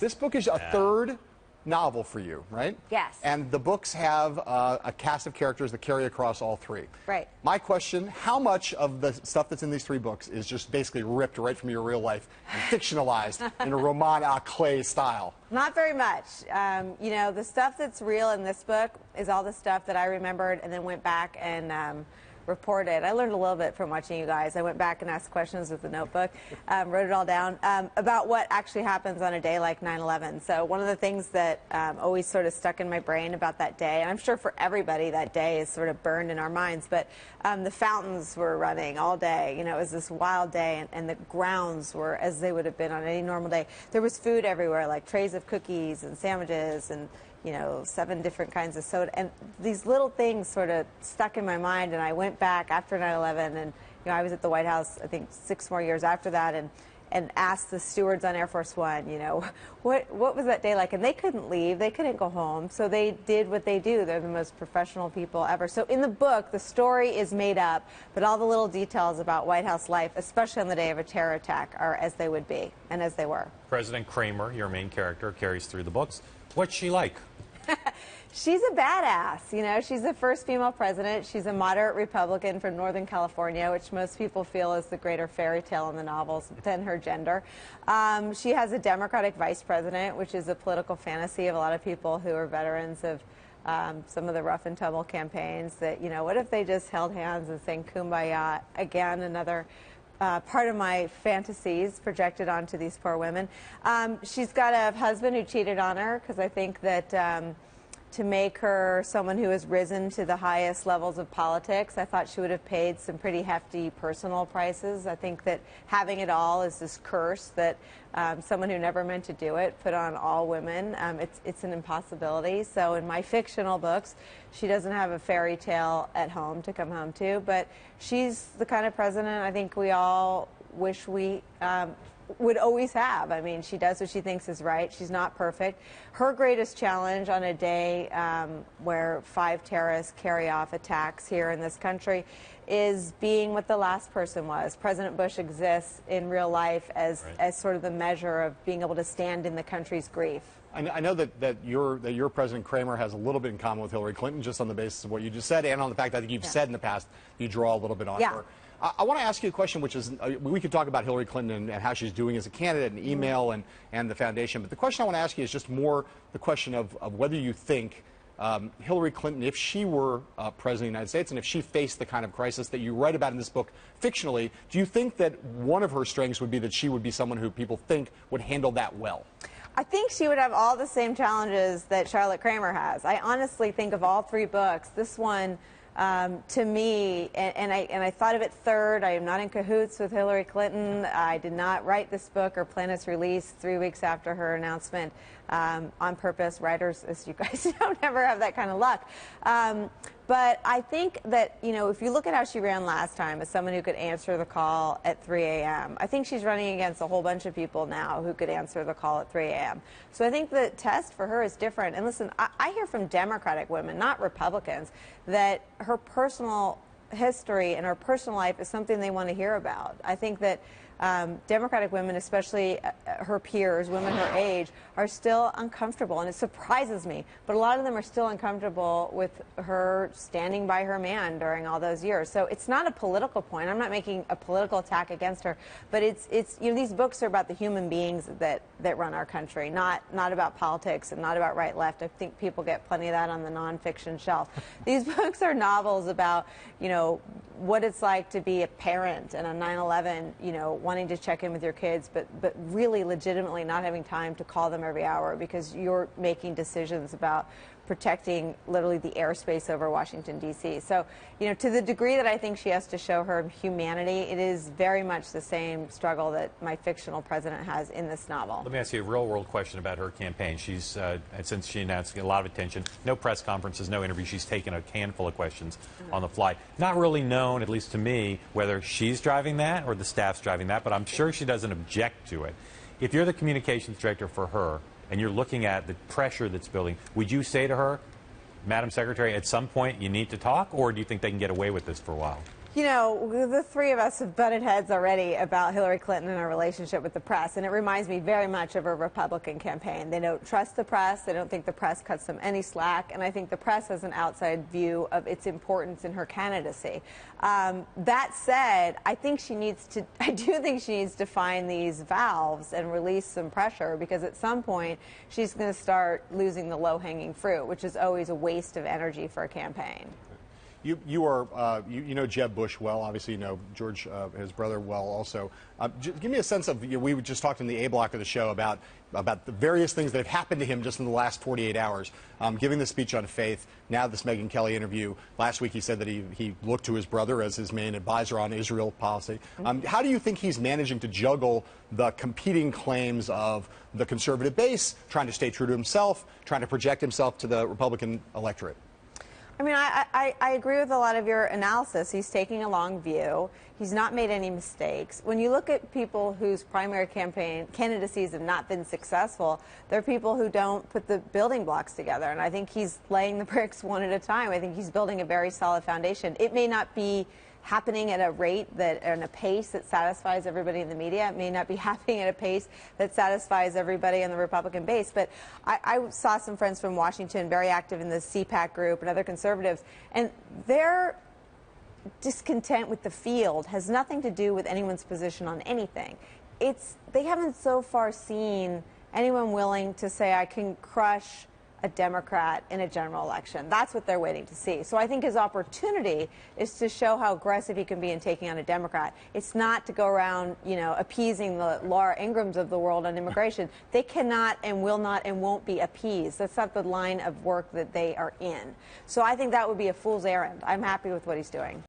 This book is a third novel for you, right? Yes. And the books have a cast of characters that carry across all three. Right. My question, how much of the stuff that's in these three books is just basically ripped right from your real life and fictionalized in a roman à clef style? Not very much. You know, the stuff that's real in this book is all the stuff that I remembered and then went back and reported. I learned a little bit from watching you guys. I went back and asked questions with the notebook, wrote it all down, about what actually happens on a day like 9/11. So one of the things that always sort of stuck in my brain about that day, and I'm sure for everybody that day is sort of burned in our minds, but the fountains were running all day. You know, it was this wild day, and the grounds were as they would have been on any normal day. There was food everywhere, like trays of cookies and sandwiches and, you know, 7 different kinds of soda. And these little things sort of stuck in my mind, and I went back after 9/11, and, you know, I was at the White House, I think, 6 more years after that, and asked the stewards on Air Force One, you know, what was that day like? And they couldn't leave. They couldn't go home. So they did what they do. They're the most professional people ever. So in the book, the story is made up, but all the little details about White House life, especially on the day of a terror attack, are as they would be and as they were. President Kramer, your main character, carries through the books. What's she like? She's a badass, you know. She's the first female president. She's a moderate Republican from Northern California, which most people feel is the greater fairy tale in the novels than her gender. She has a Democratic vice president, which is a political fantasy of a lot of people who are veterans of some of the rough and tumble campaigns that, you know, what if they just held hands and sang Kumbaya? Again, another part of my fantasies projected onto these poor women. She's got a husband who cheated on her, because I think that to make her someone who has risen to the highest levels of politics, I thought she would have paid some pretty hefty personal prices. I think that having it all is this curse that someone who never meant to do it put on all women. It's an impossibility. So in my fictional books, she doesn't have a fairy tale at home to come home to, but she's the kind of president I think we all wish we would always have. I mean, she does what she thinks is right. She's not perfect. Her greatest challenge on a day where 5 terrorists carry off attacks here in this country is being what the last person was. President Bush exists in real life as sort of the measure of being able to stand in the country's grief. I know that your President Kramer has a little bit in common with Hillary Clinton, just on the basis of what you just said, and on the fact that I think you've said in the past you draw a little bit on her. I want to ask you a question, which is, we could talk about Hillary Clinton and how she's doing as a candidate, and email and the foundation, but the question I want to ask you is just more the question of whether you think Hillary Clinton, if she were President of the United States and if she faced the kind of crisis that you write about in this book fictionally, do you think that one of her strengths would be that she would be someone who people think would handle that well? I think she would have all the same challenges that Charlotte Kramer has. I honestly think of all 3 books, this one, to me, and I thought of it third. I am not in cahoots with Hillary Clinton. I did not write this book or plan its release 3 weeks after her announcement on purpose. Writers, as you guys know, never have that kind of luck. But I think that, you know, if you look at how she ran last time as someone who could answer the call at 3 a.m., I think she's running against a whole bunch of people now who could answer the call at 3 a.m. So I think the test for her is different. And listen, I hear from Democratic women, not Republicans, that her personal history and her personal life is something they want to hear about. I think that Democratic women, especially her peers, women her age, are still uncomfortable, and it surprises me. But a lot of them are still uncomfortable with her standing by her man during all those years. So it's not a political point. I'm not making a political attack against her, but it's you know, these books are about the human beings that run our country, not about politics and not about right left. I think people get plenty of that on the nonfiction shelf. These books are novels about, you know, what it's like to be a parent and on 9/11, you know, wanting to check in with your kids, but really legitimately not having time to call them every hour because you're making decisions about protecting literally the airspace over Washington, D.C. So, you know, to the degree that I think she has to show her humanity, it is very much the same struggle that my fictional president has in this novel. Let me ask you a real-world question about her campaign. She's, since she announced a lot of attention, no press conferences, no interviews, she's taken a handful of questions on the fly. Not really known, at least to me, whether she's driving that or the staff's driving that, but I'm sure she doesn't object to it. If you're the communications director for her, and you're looking at the pressure that's building, would you say to her, Madam Secretary, at some point you need to talk, or do you think they can get away with this for a while? You know, the three of us have butted heads already about Hillary Clinton and her relationship with the press, and it reminds me very much of her Republican campaign. They don't trust the press. They don't think the press cuts them any slack, and I think the press has an outside view of its importance in her candidacy. That said, I do think she needs to find these valves and release some pressure, because at some point she's going to start losing the low-hanging fruit, which is always a waste of energy for a campaign. You know Jeb Bush well. Obviously, you know George, his brother, well also. Give me a sense of, we just talked in the A block of the show about the various things that have happened to him just in the last 48 hours. Giving the speech on faith, now this Megyn Kelly interview. Last week he said that he looked to his brother as his main advisor on Israel policy. How do you think he's managing to juggle the competing claims of the conservative base, trying to stay true to himself, trying to project himself to the Republican electorate? I mean, I agree with a lot of your analysis. He's taking a long view. He's not made any mistakes. When you look at people whose primary campaign candidacies have not been successful, they're people who don't put the building blocks together. And I think he's laying the bricks one at a time. I think he's building a very solid foundation. It may not be happening at a rate and a pace that satisfies everybody in the media. It may not be happening at a pace that satisfies everybody in the Republican base. But I saw some friends from Washington very active in the CPAC group and other conservatives, and their discontent with the field has nothing to do with anyone's position on anything. They haven't so far seen anyone willing to say, I can crush a Democrat in a general election. That's what they're waiting to see. So I think his opportunity is to show how aggressive he can be in taking on a Democrat. It's not to go around, you know, appeasing the Laura Ingrams of the world on immigration. They cannot and will not and won't be appeased. That's not the line of work that they are in. So I think that would be a fool's errand. I'm happy with what he's doing.